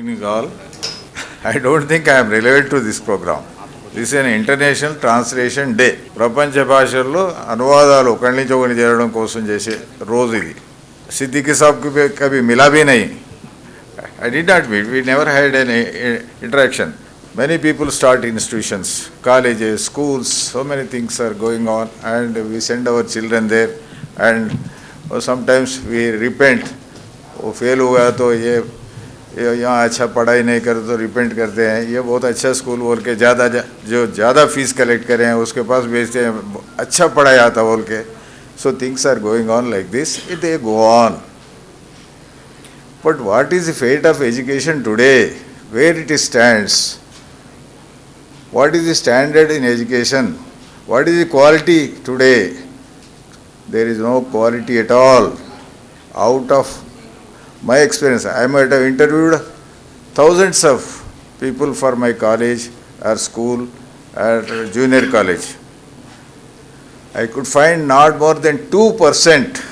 evening all. I don't think I am relevant to this program. This is an International Translation Day. ప్రపంచ భాషల్లో అనువాదాలు ఒకరి నుంచి ఒకరిని చేరడం కోసం చేసే రోజు ఇది. సిద్దికి సాబ్కి కभी मिला भी नहीं. I did not meet. We never had any interaction. Many people start institutions, colleges, schools. So many things are going on, and we send our children there. And sometimes we repent. वो fail हुआ तो ये यहाँ अच्छा पढ़ाई नहीं करे तो रिपेंट करते हैं. ये बहुत अच्छा स्कूल बोल के ज़्यादा फीस कलेक्ट करें उसके पास भेजते हैं, अच्छा पढ़ाई आता बोल के. So things are going on like this. They go on. But what is the fate of education today? Where it stands? What is the standard in education? What is the quality today? There is no quality at all. Out of my experience, I might have interviewed thousands of people for my college or school or junior college. I could find not more than 2%,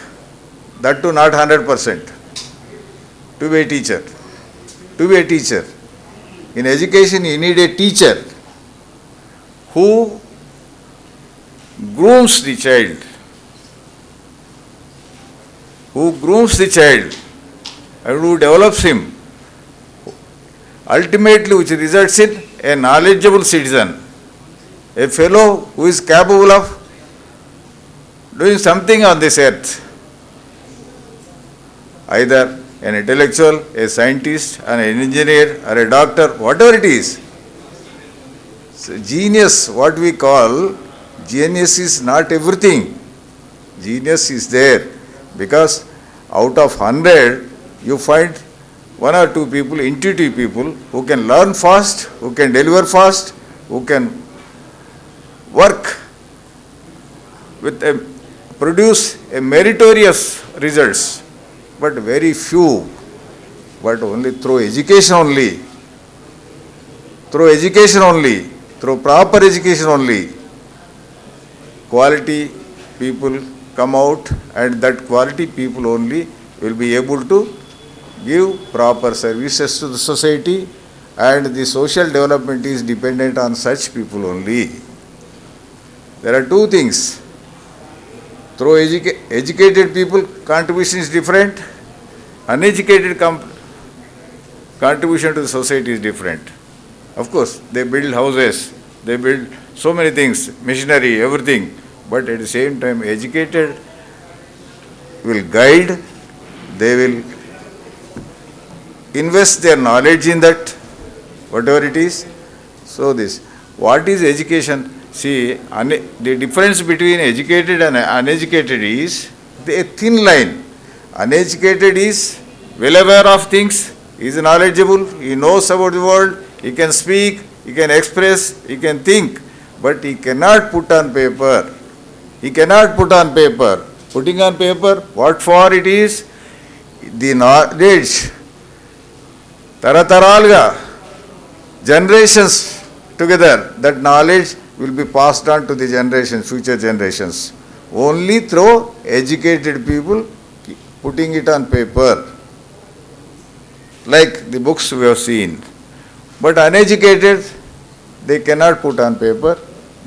that too not 100%, to be a teacher. To be a teacher. In education, you need a teacher who grooms the child. Who grooms the child and who develops him, ultimately which results in a knowledgeable citizen, a fellow who is capable of doing something on this earth, either an intellectual, a scientist, an engineer, or a doctor, whatever it is. So genius, what we call genius, is not everything. Genius is there because out of 100, you find one or two people, intuitive people, who can learn fast, who can deliver fast, who can work with produce a meritorious results. But very few, but only through education only, through proper education only, quality people come out, and that quality people only will be able to give proper services to the society, and the social development is dependent on such people only. There are two things. Through educated people, contribution is different. Uneducated contribution to the society is different. Of course, they build houses, they build so many things, machinery, everything. But at the same time, educated will guide, they will invest their knowledge in that, whatever it is. So this, what is education? See, the difference between educated and uneducated is a thin line. Uneducated is well aware of things, he is knowledgeable, he knows about the world, he can speak, he can express, he can think, but he cannot put on paper. He cannot put on paper. Putting on paper, what for it is? The knowledge, tarataralga, generations together, that knowledge will be passed on to the generations, future generations. Only through educated people putting it on paper, like the books we have seen. But uneducated, they cannot put on paper,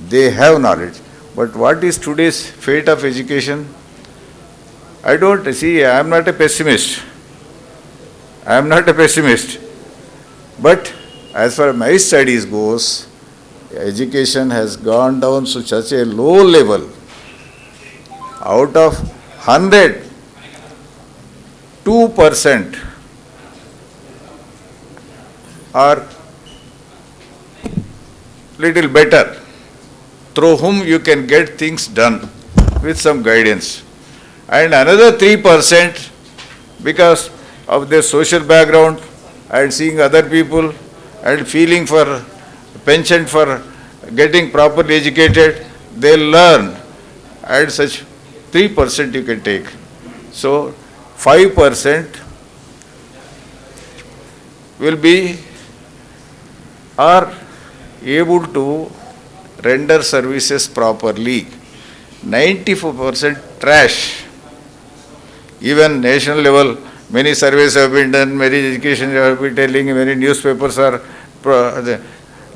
they have knowledge. But what is today's fate of education? I don't see, I am not a pessimist. But as far as my studies goes, education has gone down to such a low level. Out of 100, 2% are little better, through whom you can get things done with some guidance. And another 3%, because of their social background and seeing other people and feeling for penchant for getting properly educated, they learn, and such 3% you can take. So 5% will be, are able to render services properly. 94% trash. Even national level Many surveys have been done, many education have been telling, many newspapers are,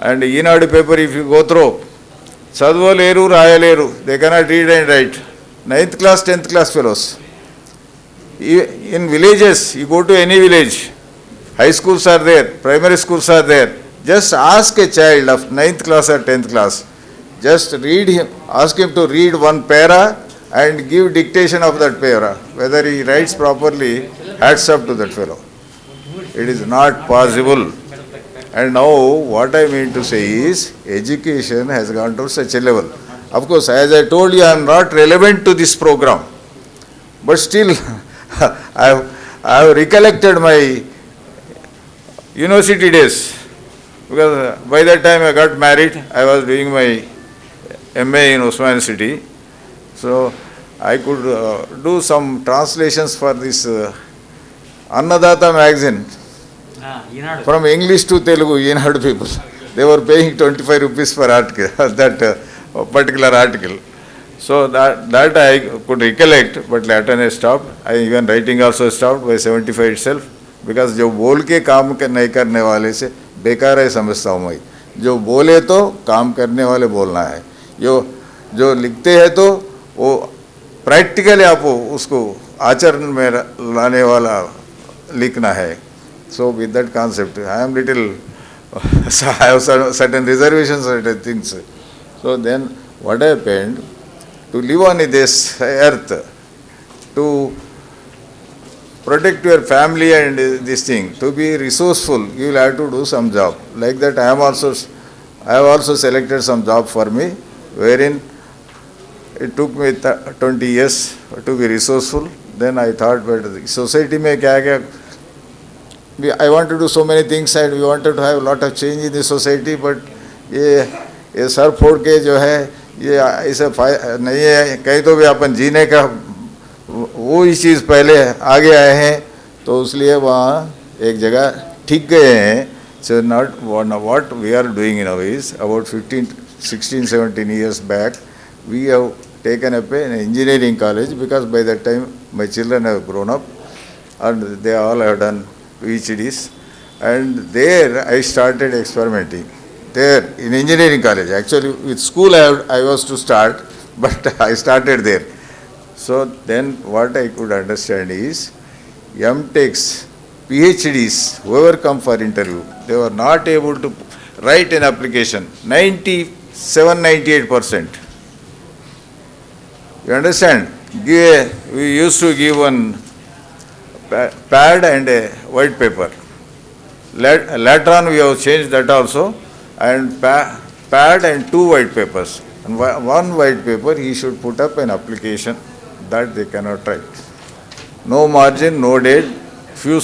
and Eenadu paper if you go through, చదవలేరు రాయలేరు, they cannot read and write. 9th class, 10th class fellows. In villages, you go to any village, high schools are there, primary schools are there. Just ask a child of 9th class or 10th class, just read him, ask him to read one para and give dictation of that para. Whether he writes properly, hats up to that fellow. It is not possible. And now what I mean to say is, education has gone to such a level. Of course, as I told you, I am not relevant to this program. But still, I have recollected my university days. Because by that time I got married, I was doing my MA in Osman City. So I could do some translations for this Annadata magazine. From English to Telugu, Yenadu people. They were paying 25 rupees per article, that particular article. So that I could recollect, but later I stopped. I even writing also stopped by 75 itself. Because जो बोल के काम नहीं करने वाले से बेकार है समझता हूँ मैं. जो बोले तो काम करने वाले बोलना है. जो लिखते हैं तो वो प्रैक्टिकली आप उसको आचरण में लाने वाला लिखना है. So with that concept, I am little, I have certain reservations, certain things. So then what happened, to live on this earth, to protect your family and this thing, to be resourceful, you will have to do some job. Like that I have also selected some job for me, wherein it took me 20 years to be resourceful. Then I thought, but society mein kya I want to do so many things and we wanted to have a lot of change in the society, but ये sir फोड़ के जो है ये ऐसे नहीं है. कहीं तो भी अपन जीने का वो ही चीज़ पहले आगे आए हैं, तो इसलिए वहाँ एक जगह ठीक गए हैं. So not what we are doing now is, about 16, 17 years back, we have taken up an engineering college, because by that time my children have grown up and they all have done PhDs, and there I started experimenting. There in engineering college, actually with school I was to start, but I started there. So then what I could understand is, MTechs, PhDs, whoever come for interview, they were not able to write an application, 97-98%. You understand? We used to give one pad and a white paper. Later on we have changed that also, and pad and 2 white papers. And one white paper he should put up an application that they cannot write. No margin, no date, 2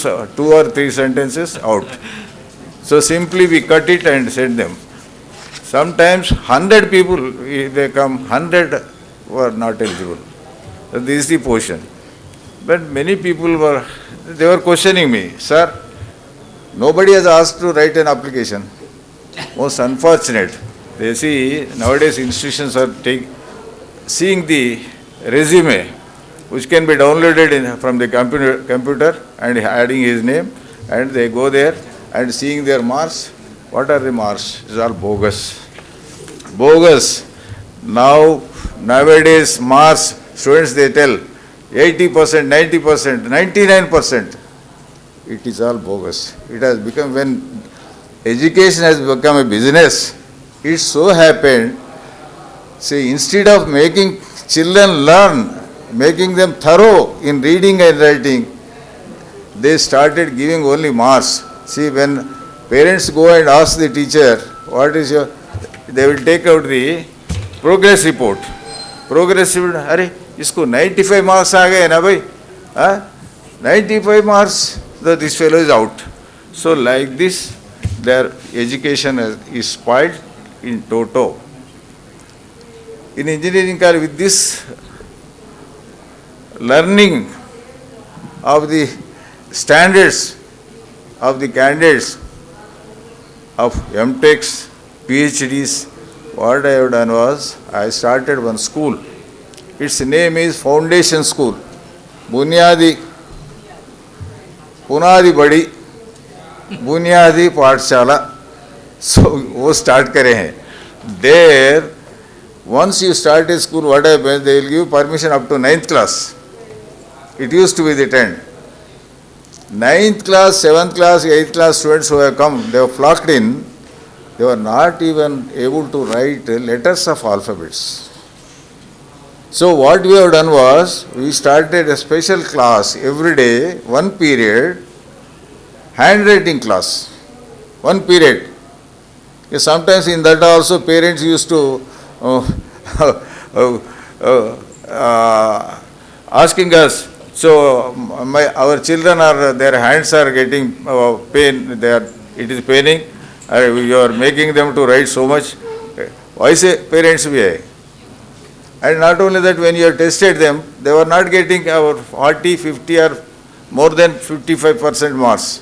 or 3 sentences out. So simply we cut it and send them. Sometimes 100 people, they come, 100 were not eligible. So this is the portion. But many people were questioning me, sir, nobody has asked to write an application. Most unfortunate. They see nowadays institutions are seeing the resume, which can be downloaded from the computer and adding his name, and they go there and seeing their marks. What are the marks? It's all bogus. Bogus. Nowadays marks, students they tell 80%, 90%, 99%. It is all bogus. It has become, when education has become a business, it so happened, see, instead of making children learn, making them thorough in reading and writing, they started giving only marks. See, when parents go and ask the teacher, what is your, they will take out the progress report. Progress report, अरे इसको 95 marks आ गए ना भाई, 95 marks, so this fellow is out. So like this, their education is spoiled in toto. In engineering college, with this learning of the standards of the candidates of MTechs, PhDs, what I have done was, I started one school. Its name is Foundation School, Bunyadi पुनादि बड़ी बुनियादी पाठशाला, so वो start करे हैं. There, once you start a school, what happens? They will give permission up to 9th class. It used to be the trend. 9th class, 7th class, 8th class students who have come, they have flocked in. They were not even able to write letters of alphabets. So what we have done was, we started a special class every day, one period, handwriting class, one period. Sometimes in that also parents used to asking us, so our children are, their hands are getting pain, it is paining, you are making them to write so much. Why say parents be? And not only that, when you have tested them, they were not getting our 40, 50 or more than 55% marks.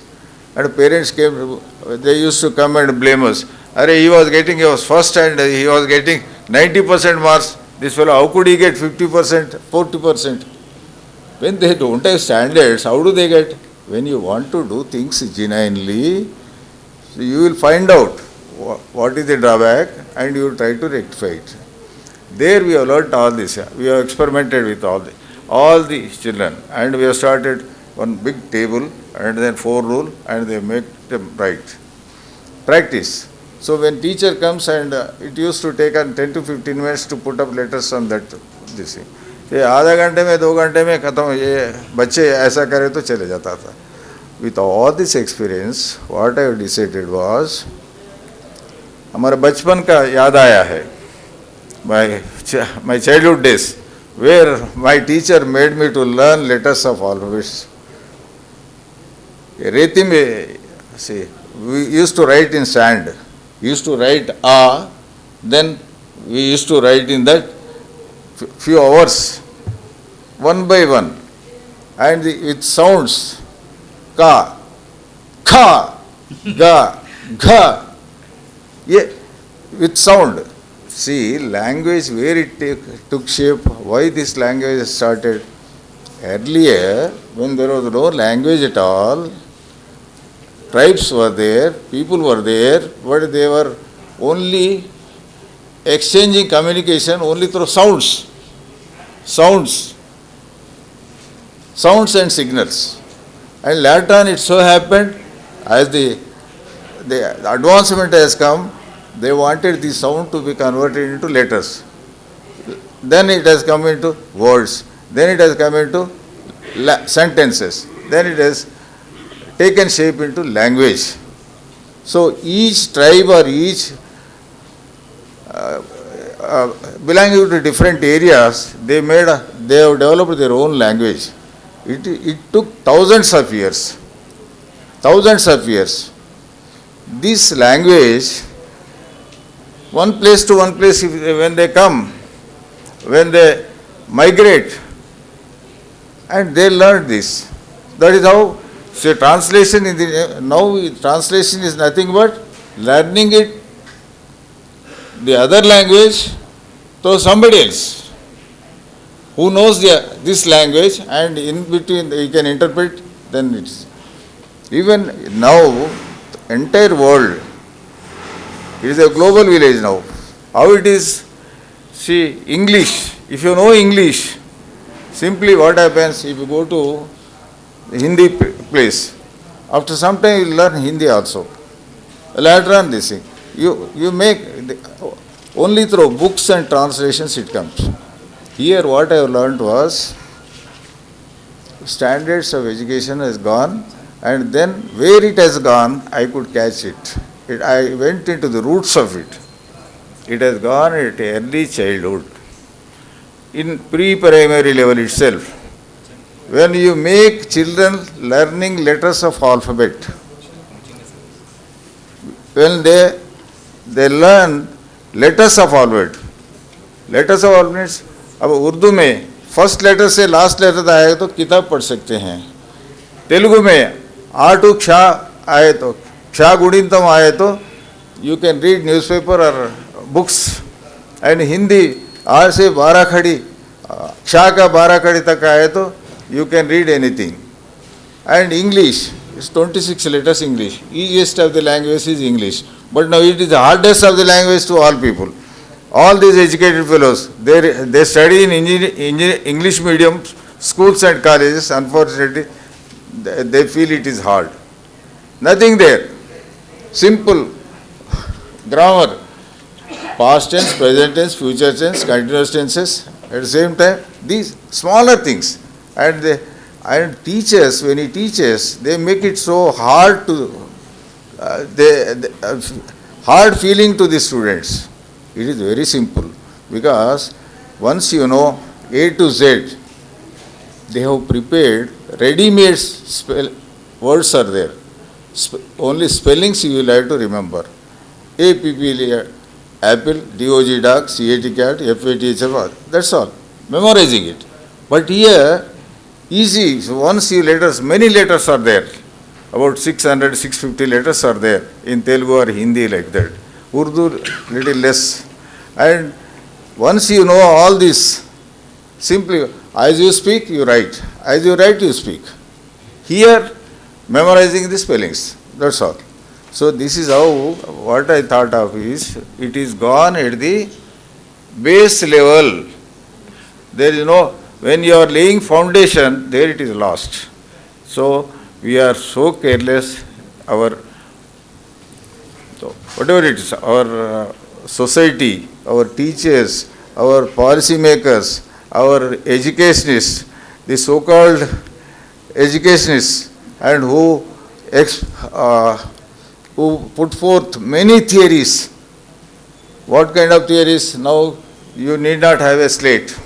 And parents came, they used to come and blame us. He was first and he was getting 90% marks. This fellow, how could he get 50%, 40%? When they don't have standards, how do they get? When you want to do things genuinely, so you will find out what is the drawback and you will try to rectify it. There we have learnt all this. We have experimented with all the children, and we have started one big table and then 4 rules, and they make them write. Practice. So when teacher comes, and it used to take 10 to 15 minutes to put up letters on that this thing. ये आधा घंटे में 2 घंटे में खत्म, ये बच्चे ऐसा करे तो चले जाता था. With all this experience, what I decided was, हमारा बचपन का याद आया है. My childhood days, where my teacher made me to learn letters of alphabets. रेती में, see, we used to write in sand. We used to write A, then we used to write in that few hours, one by one, and with sounds, ka, kha, ga, gha, yeah, with sound. See, language, where it took shape, why this language started. Earlier, when there was no language at all, tribes were there, people were there, but they were only exchanging communication only through sounds and signals. And later on it so happened, as the advancement has come, they wanted the sound to be converted into letters. Then it has come into words. Then it has come into sentences. Then it has taken shape into language. So each tribe or each belonging to different areas, they have developed their own language. It took thousands of years. This language, one place to one place, when they come, when they migrate, and they learn this. That is how. So translation translation is nothing but learning it, the other language, to somebody else who knows this language, and in between he can interpret. Then it's even now entire world. It is a global village now. How it is? See, English. If you know English, simply what happens, if you go to Hindi place, after some time you learn Hindi also. Later on this thing, you make, only through books and translations it comes. Here what I have learned was, standards of education has gone, and then where it has gone, I could catch it. I went into the roots of it. It has gone at early childhood, in pre-primary level itself. When you make children learning letters of alphabet, when they learn letters of alphabet means, अब उर्दू में first letter से last letter तक आए तो किताब पढ़ सकते हैं. तेलुगु में आ टू क्षा आए तो क्षा गुणितम आए तो you can read newspaper or books. And Hindi आ से 12 खड़ी, क्षा का 12 खड़ी तक आए तो you can read anything. And English is 26 letters English. Easiest of the language is English. But now it is the hardest of the language to all people. All these educated fellows, they study in English medium schools and colleges. Unfortunately, they feel it is hard. Nothing there. Simple grammar, past tense, present tense, future tense, continuous tenses. At the same time, these smaller things. And teachers, when he teaches, they make it so hard to, hard feeling to the students. It is very simple, because once you know A to Z, they have prepared ready-made words are there. Only spellings you will have to remember. A-P-P, apple, D-O-G, dog, C-A-T, cat, F-A-T, etc. That's all. Memorizing it. But here, easy. So once you letters, many letters are there. About 600, 650 letters are there in Telugu or Hindi like that. Urdu, little less. And once you know all this, simply, as you speak, you write. As you write, you speak. Here, memorizing the spellings. That's all. So this is how, what I thought of is, it is gone at the base level. There is no, when you are laying foundation, there it is lost. So we are so careless, our, so whatever it is, our society, our teachers, our policy makers, our educationists, the so-called educationists, and who put forth many theories. What kind of theories? Now you need not have a slate.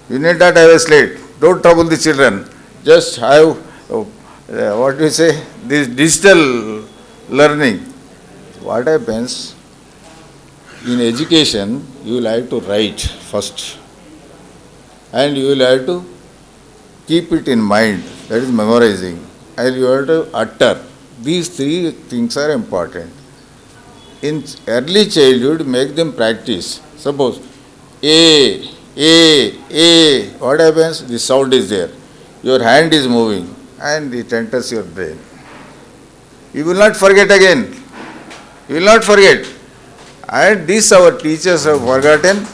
You need not have a slate. Don't trouble the children. Just have, what do you say, this digital learning. What happens? In education, you will have to write first. And you will have to keep it in mind. That is memorizing. And you have to utter. These three things are important. In early childhood, make them practice. Suppose A, what happens? The sound is there. Your hand is moving and it enters your brain. You will not forget again. You will not forget. And this our teachers have forgotten.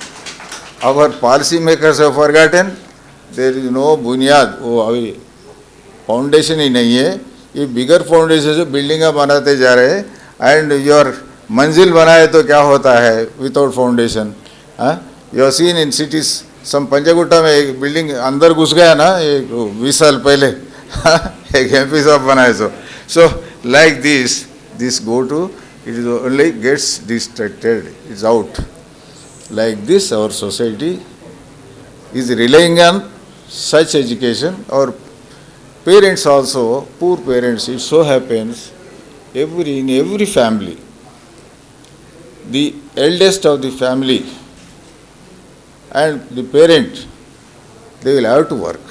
Our policy makers have forgotten. There is no bunyad. Oh, foundation ही नहीं है. ये बिगर foundation से building बनाते जा रहे हैं. And your मंजिल बनाए तो क्या होता है without foundation. You seen in cities some Panjagutta में एक बिल्डिंग अंदर घुस गया ना एक 20 साल पहले. एक एमपी साहब बनाए so like this go to it is only gets distracted is out. Like this our society is relying on such education. Or parents also, poor parents, it so happens in every family, the eldest of the family and the parent, they will have to work.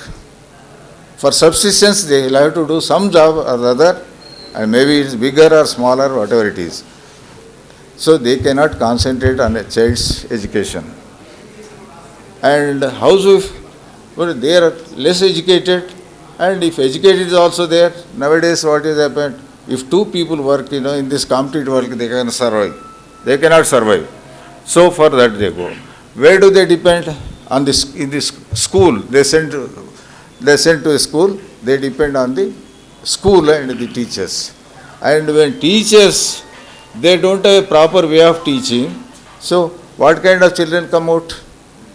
For subsistence, they will have to do some job or other, and maybe it's bigger or smaller, whatever it is. So they cannot concentrate on a child's education. And housewife, but they are less educated, and if educated is also there, nowadays what has happened, if two people work, in this competitive work, they can survive. They cannot survive. So for that they go. Where do they depend? On this, in this school, they send to a school, they depend on the school and the teachers. And when teachers, they don't have a proper way of teaching, so what kind of children come out?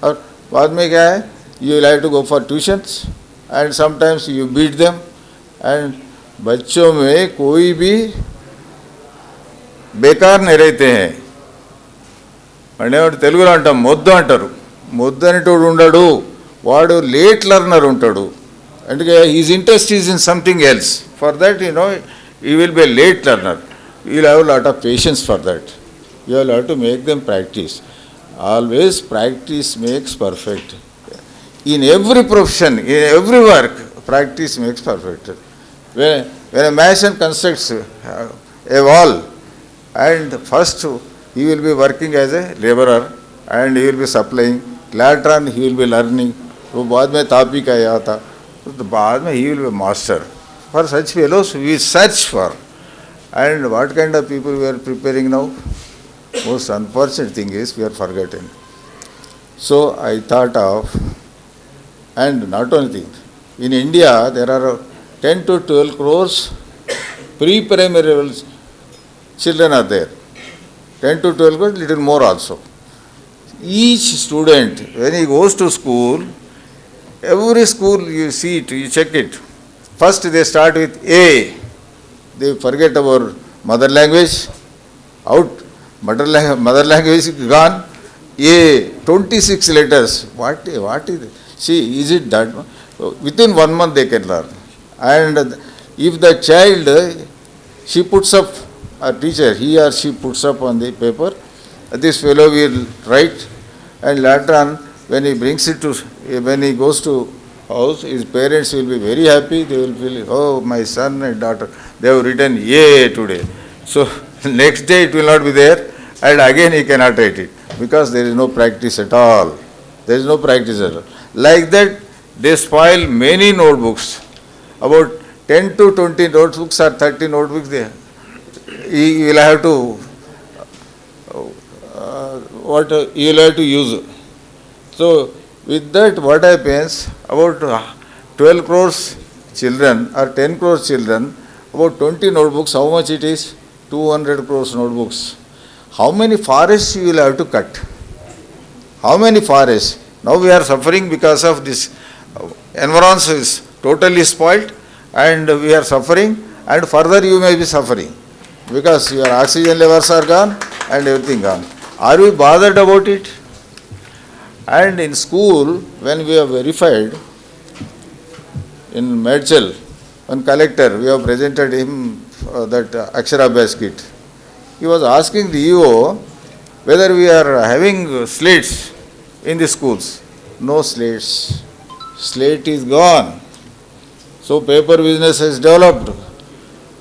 Or बाद में क्या है? You will have to go for tuitions, and sometimes you beat them. And बच्चों में कोई भी बेकार नहीं रहते हैं. అనేవాడు తెలుగులో అంటాం మొద్దు అంటారు. మొద్దు అనేటోడు ఉండడు, వాడు లేట్ లర్నర్ ఉంటాడు. అంటే his interest is in something else. For that, he will be a late learner. You will have a lot of patience for that. You will have to make them practice. Always practice makes perfect. In every profession, in every work, practice makes perfect. When a mason constructs a wall, and first he will be working as a laborer, and he will be supplying. Later on, he will be learning. वो बाद में तापी का आया था, तो बाद में he will be master. For such fellows, we search for. And what kind of people we are preparing now? Most unfortunate thing is we are forgotten. So I thought of, and not only thing, in India there are 10 to 12 crores pre-primary level children are there. 10 to 12 crores, little more also. Each student, when he goes to school, every school you see it, you check it. First they start with A. They forget our mother language, out. Mother language is gone. A, 26 letters. What is it? See, is it that? Within 1 month they can learn. And if the child, she puts up, a teacher, he or she puts up on the paper, this fellow will write, and later on, when he brings it to, when he goes to house, his parents will be very happy. They will feel, oh, my son and daughter, they have written A today. So next day it will not be there, and again he cannot write it, because there is no practice at all. There is no practice at all. Like that, they spoil many notebooks. About 10 to 20 notebooks or 30 notebooks there. You will have to you will have to use. So with that, what happens? About 12 crores children or 10 crores children, about 20 notebooks. How much it is? 200 crores notebooks. How many forests you will have to cut? How many forests? Now we are suffering because of this. Environment is totally spoiled, and we are suffering, and further you may be suffering, because your oxygen levels are gone and everything gone. Are we bothered about it? And in school, when we have verified, in Medchel, one collector, we have presented him that Aksharabhyas kit. He was asking the EO whether we are having slates in the schools. No slates. Slate is gone. So paper business has developed.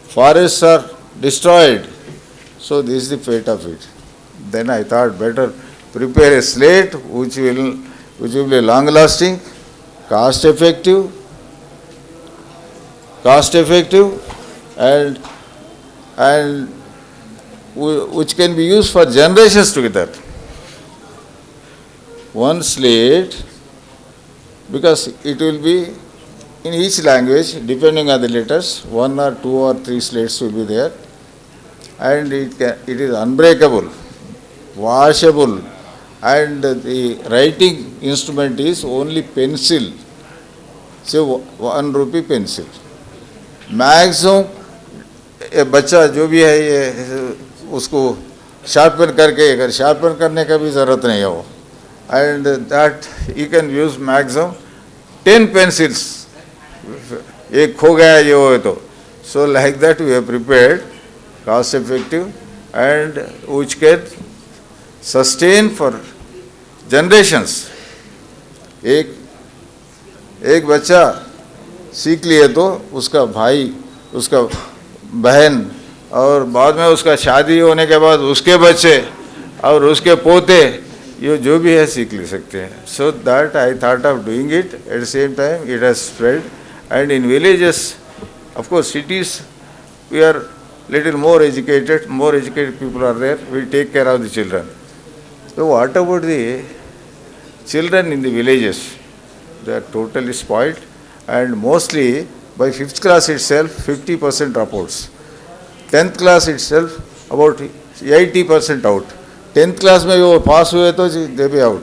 Forests are destroyed. So this is the fate of it. Then I thought better prepare a slate which will be long lasting, cost effective, and which can be used for generations together. One slate, because it will be in each language, depending on the letters, 1 or 2 or 3 slates will be there, and it is unbreakable, washable, and the writing instrument is only pencil. Say 1 rupee pencil. Maximum a बच्चा जो भी है ये उसको sharpen करके, अगर sharpen करने का भी ज़रूरत नहीं है वो, and that you can use maximum 10 pencils. एक खो गया ये हो तो. So like that we have prepared, cost effective, and which can sustain for generations. एक बच्चा सीख लिए तो उसका भाई, उसका बहन, और बाद में उसका शादी होने के बाद उसके बच्चे और उसके पोते, ये जो भी है सीख ले सकते हैं. So that I thought of doing it. At the same time it has spread, and in villages, of course cities, we are little more educated people are there, we take care of the children. So what about the children in the villages? They are totally spoiled, and mostly by 5th class itself 50% dropouts. 10th class itself about 80% out. 10th class में वो पास हुए तो they be out.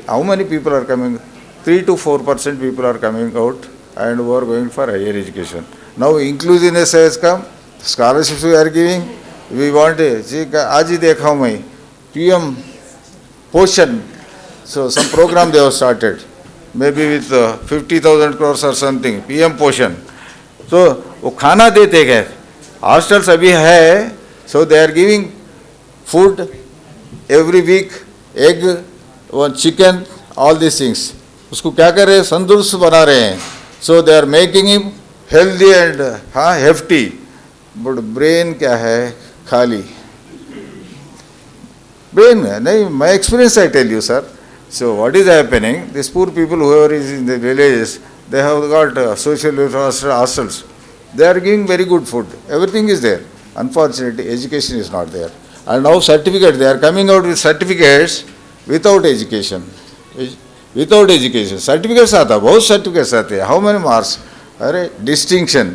How many people are coming? 3 to 4% people are coming out and who are going for higher education. Now inclusiveness has come, scholarships we are giving. We want आज ही देखा हूँ मैं PM Poshan. So some program they have started, maybe with 50,000 crores or something. PM Poshan. So वो खाना देते हैं. Hostels अभी है, so they are giving food every week, egg, one chicken, all these things. उसको क्या कर रहे हैं? तंदुरुस्त बना रहे हैं. So they are making him healthy and hefty. But brain क्या है? खाली. Brain नहीं, my experience I tell you, sir. So what is happening? These poor people, whoever is in the villages, they have got social welfare hostels. They are giving very good food. Everything is there. Unfortunately, education is not there. And now certificate, they are coming out with certificates without education. Without education. Certificates आता, बहुत certificates आते हैं. How many marks? अरे distinction.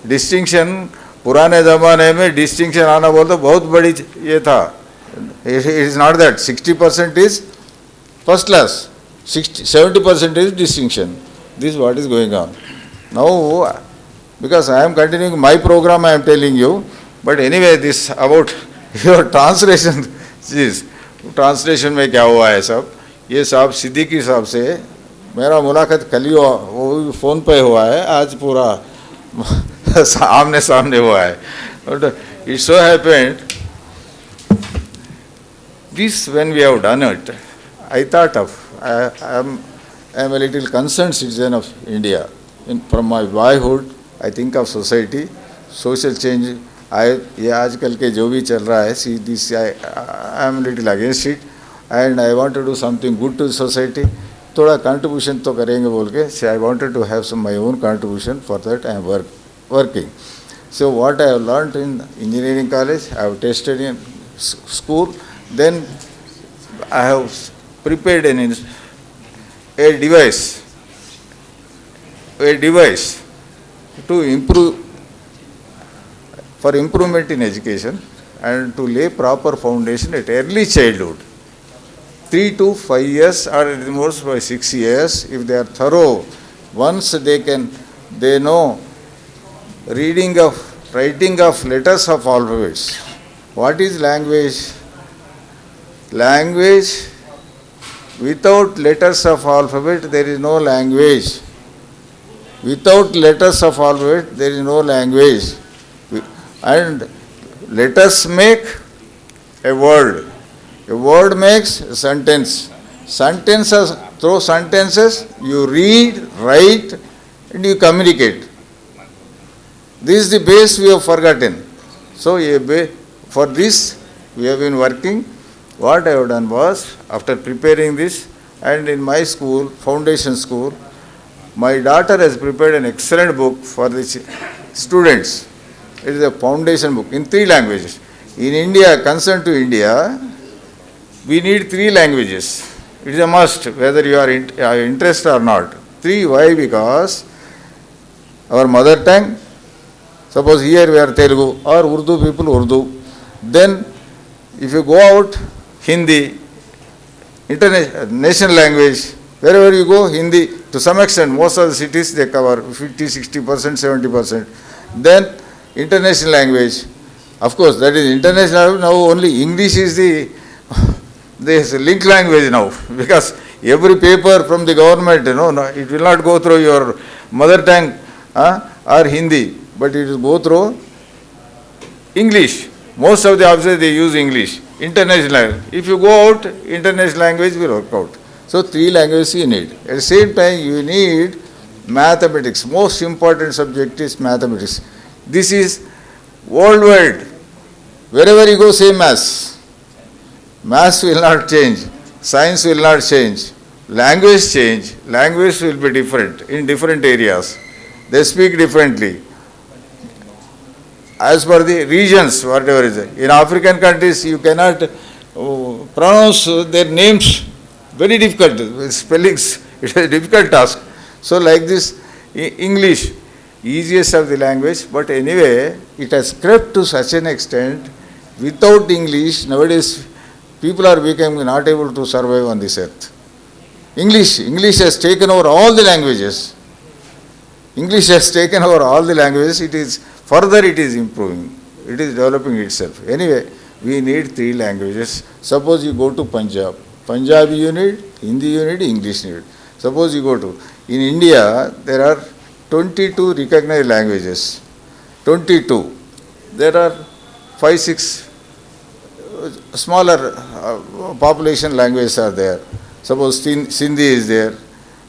Distinction पुराने ज़माने में distinction आना बोलते बहुत बड़ी ये था. It is not that. 60% is first class. 70% is distinction. This is what is going on. Now, because I am continuing my program, I am telling you. But anyway, this about your translation, is translation में क्या हुआ है सब, ये सब सिद्दीकी साहब से मेरा मुलाकात कल ही वो फ़ोन पे हुआ है, आज पूरा आमने सामने हुआ है. But it so happened, this when we have done it, I thought of, I am a little concerned citizen of India. From my boyhood, I think of society, social change. ये आजकल के जो भी चल रहा है, see this, I am little against it, and I want to do something good to society. थोड़ा contribution तो करेंगे बोल के, see I wanted to have some my own contribution. For that I am working. So what I have learned in engineering college, I have tested in school, then I have prepared a device to improve, for improvement in education and to lay proper foundation at early childhood. 3 to 5 years or at the most by 6 years, if they are thorough, once they know reading of, writing of letters of alphabets. What is language? Language, without letters of alphabet, there is no language. Without letters of alphabet, there is no language. And letters make a word. A word makes a sentence. Sentences, through sentences, you read, write, and you communicate. This is the base we have forgotten. So, for this, we have been working. What I have done was, after preparing this, and in my school, foundation school, my daughter has prepared an excellent book for the students. It is a foundation book in 3 languages. In India, concerned to India, we need 3 languages. It is a must, whether you are interested or not. 3, why? Because our mother tongue, suppose here we are Telugu or Urdu people, Urdu. Then if you go out, Hindi, national language, wherever you go, Hindi, to some extent, most of the cities they cover 50, 60%, 70%. Then international language, of course, that is international. Now only English is the link language now, because every paper from the government, it will not go through your mother tongue or Hindi, but it will go through English. Most of the officers, they use English. International language. If you go out, international language will work out. So 3 languages you need. At the same time, you need mathematics. Most important subject is mathematics. This is worldwide. Wherever you go, same maths. Maths will not change. Science will not change. Language change. Language will be different in different areas. They speak differently. As per the regions, whatever is there. In African countries, you cannot pronounce their names. Very difficult. Spellings, it is a difficult task. So like this, English, easiest of the language, but anyway, it has crept to such an extent, without English, nowadays, people are becoming not able to survive on this earth. English has taken over all the languages. English has taken over all the languages. It is improving. It is developing itself. Anyway, we need 3 languages. Suppose you go to Punjab. Punjabi you need, Hindi you need, English you need. Suppose you go to, in India, there are 22 recognized languages. 22. There are 5, 6 smaller population languages are there. Suppose Sindhi is there,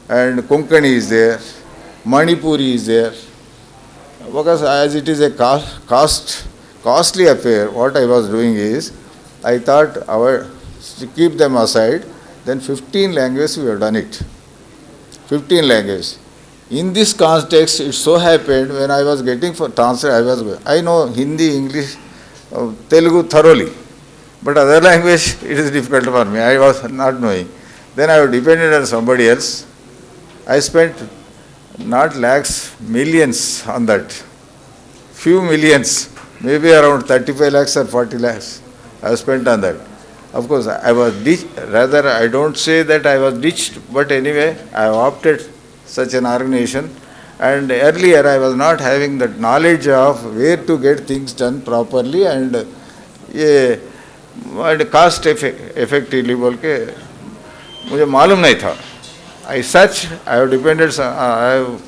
and Konkani is there, Manipuri is there. Because as it is a costly affair, what I was doing is, I thought to keep them aside, then 15 languages we have done it. 15 languages. In this context, it so happened when I was getting for translate, I know Hindi, English, Telugu thoroughly, but other language it is difficult for me. I was not knowing. Then I was dependent on somebody else. I spent not lakhs, millions on that. Few millions, maybe around 35 lakhs or 40 lakhs I spent on that. Of course, I was ditched, rather I don't say that I was ditched, but anyway, I opted such an organization, and earlier I was not having that knowledge of where to get things done properly and cost effectively बोल के मुझे मालूम नहीं था. I have depended, I have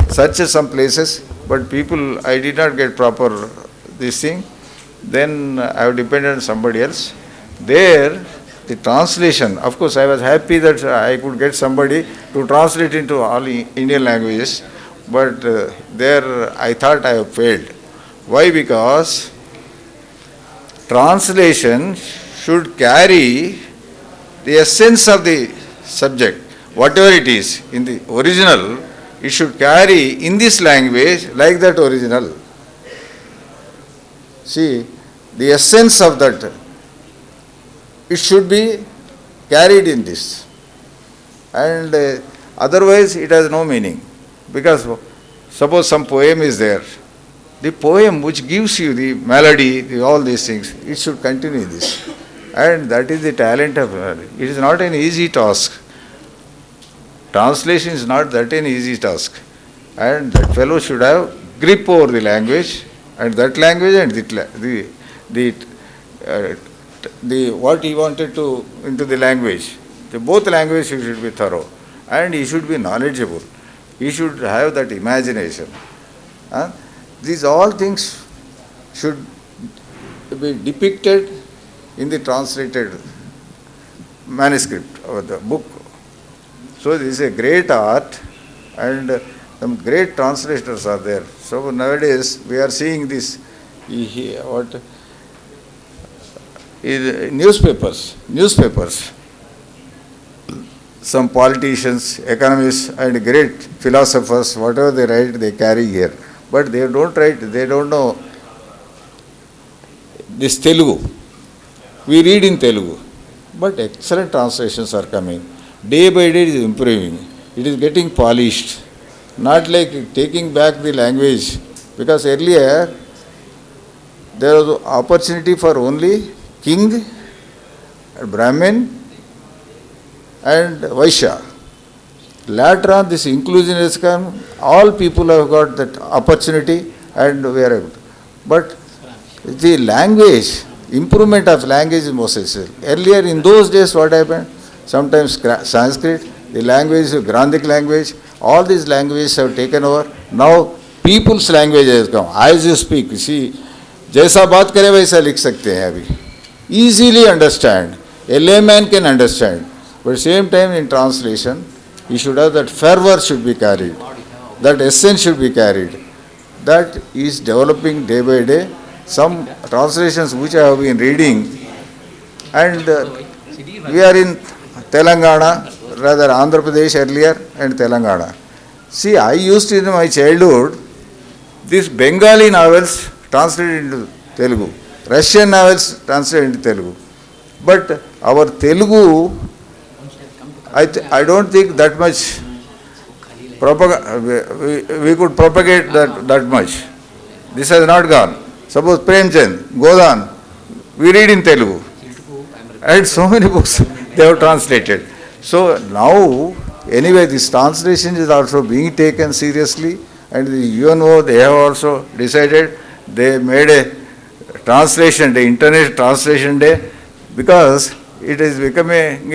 searched some places, but people, I did not get proper this thing. Then I have depended on somebody else. There, the translation, of course, I was happy that I could get somebody to translate into all Indian languages, but there I thought I have failed. Why? Because translation should carry the essence of the subject, whatever it is in the original, it should carry in this language like that original. See, the essence of that, it should be carried in this. And otherwise it has no meaning. Because suppose some poem is there, the poem which gives you the melody, all these things, it should continue this. And that is the talent of it. Is not an easy task. Translation is not that an easy task. And that fellow should have grip over the language, and that language and the what he wanted to into the language. Both languages should be thorough, and he should be knowledgeable. He should have that imagination. These all things should be depicted in the translated manuscript or the book. So this is a great art, and some great translators are there. So nowadays we are seeing this, what is newspapers. Some politicians, economists, and great philosophers, whatever they write, they carry here. But they don't write, they don't know this Telugu. We read in Telugu, but excellent translations are coming. Day by day it is improving. It is getting polished. Not like taking back the language, because earlier there was opportunity for only king, Brahmin, and Vaishya. Later on, this inclusion has come. All people have got that opportunity, and we are able. But the language, improvement of language is most essential. Earlier, in those days, what happened? Sometimes Sanskrit, the language, Grandic language, all these languages have taken over. Now, people's language has come. As you speak, see, जैसा बात करे वैसा लिख सकते हैं अभी. Easily understand. A layman can understand. But same time in translation, you should have that fervor should be carried. That essence should be carried. That is developing day by day. Some translations which I have been reading, and we are in Telangana, rather Andhra Pradesh earlier, and Telangana. See, I used in my childhood these Bengali novels translated into Telugu, Russian novels translated into Telugu. But our Telugu, I don't think that much we could propagate that much. This has not gone. Suppose Premchand, Godan, we read in Telugu. And so many books they have translated. So now, anyway, this translation is also being taken seriously, and the UNO, they have also decided, they made a translation day, International Translation Day, because it is becoming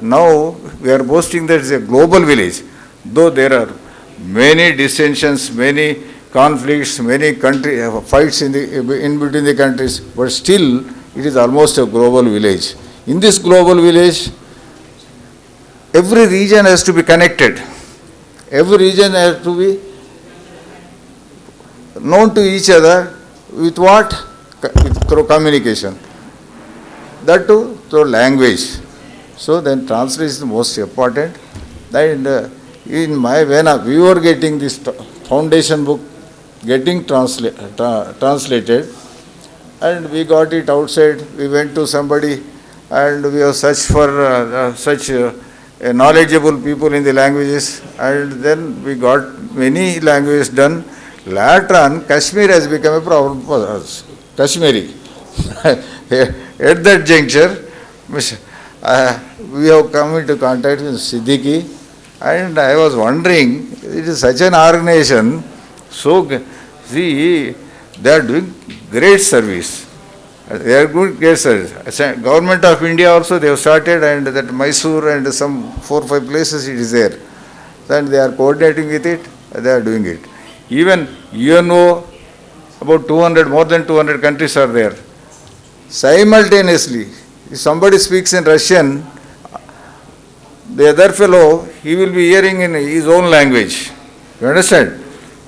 now we are boasting that it's a global village. Though there are many dissensions, many conflicts, many fights in between the countries, but still it is almost a global village. In this global village, every region has to be connected. Every region has to be known to each other with what? Through communication. That too through language. So then translation is the most important. And when we were getting this foundation book getting translated, and we got it outside, we went to somebody and we have searched for such knowledgeable people in the languages, and then we got many languages done. Later on, Kashmir has become a problem for us. Kashmiri. At that juncture, we have come into contact with Siddiqui, and I was wondering, it is such an organization, so see, they are doing great service. They are good great service. Government of India also they have started, and that Mysore and some 4 or 5 places it is there. And they are coordinating with it, they are doing it. Even UNO, about 200, more than 200 countries are there. Simultaneously, if somebody speaks in Russian, the other fellow, he will be hearing in his own language. You understand?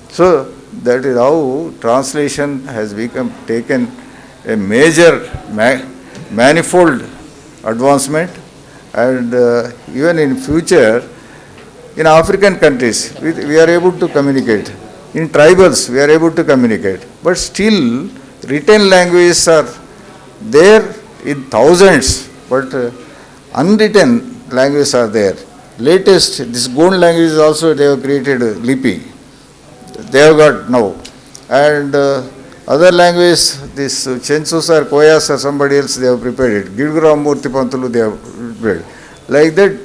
So, that is how translation has become taken a major manifold advancement, and even in future, in African countries, we are able to communicate. In tribals, we are able to communicate. But still, written languages are there in thousands, but unwritten languages are there. Latest, this Gond language is also, they have created Lipi. They have got now. And other languages, this Chensus or Koyas or somebody else, they have prepared it. Girguram Murthy Pantulu, they have prepared. Like that,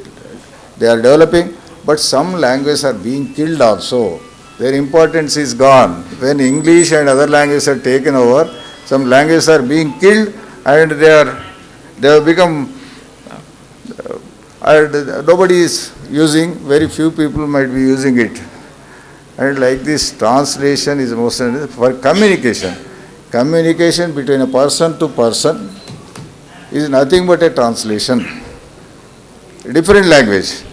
they are developing, but some languages are being killed also. Their importance is gone. When English and other languages are taken over, some languages are being killed, and they have become, nobody is using, very few people might be using it. And like this, translation is most for communication. Communication between a person to person is nothing but a translation. Different language.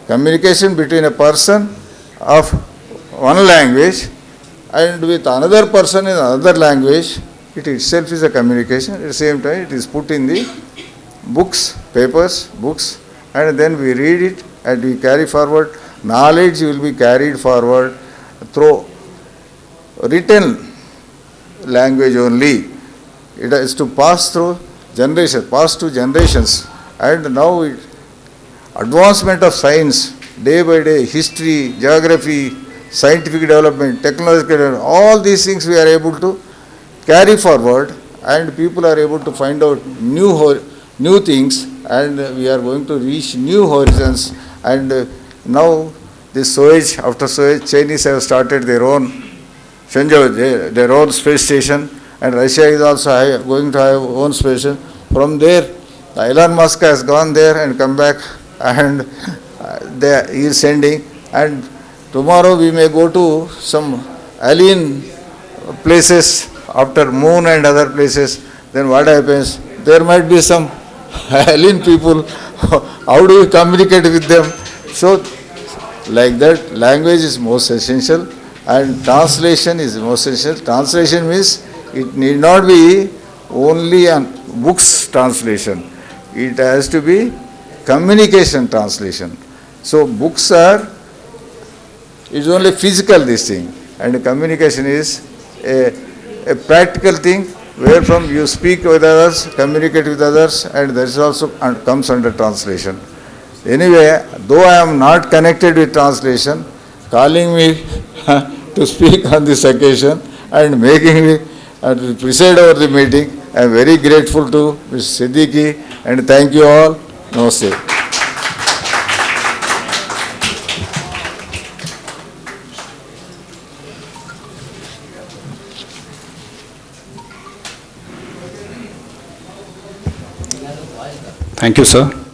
Communication between a person of one language and with another person in another language, it itself is a communication. At the same time, it is put in the books, papers, books, and then we read it and we carry forward. Knowledge will be carried forward through written language only. It has to pass through generations, pass to generations. And now advancement of science, day by day, history, geography, scientific development, technological development, all these things we are able to carry forward, and people are able to find out new things, and we are going to reach new horizons. And now this Suez, after Suez, Chinese have started their own Shenzhou, their own space station, and Russia is also going to have own space station. From there, Elon Musk has gone there and come back, and he is sending. And tomorrow we may go to some alien places after moon and other places. Then what happens? There might be some alien people. How do you communicate with them? So, like that, language is most essential, and translation is most essential. Translation means it need not be only on books translation. It has to be communication translation. So books is only physical this thing, and communication is a practical thing, wherefrom you speak with others, communicate with others, and that is also comes under translation. Anyway, though I am not connected with translation, calling me to speak on this occasion and making me preside over the meeting, I am very grateful to Mr. Siddiqui, and thank you all. Namaste. Thank you, sir.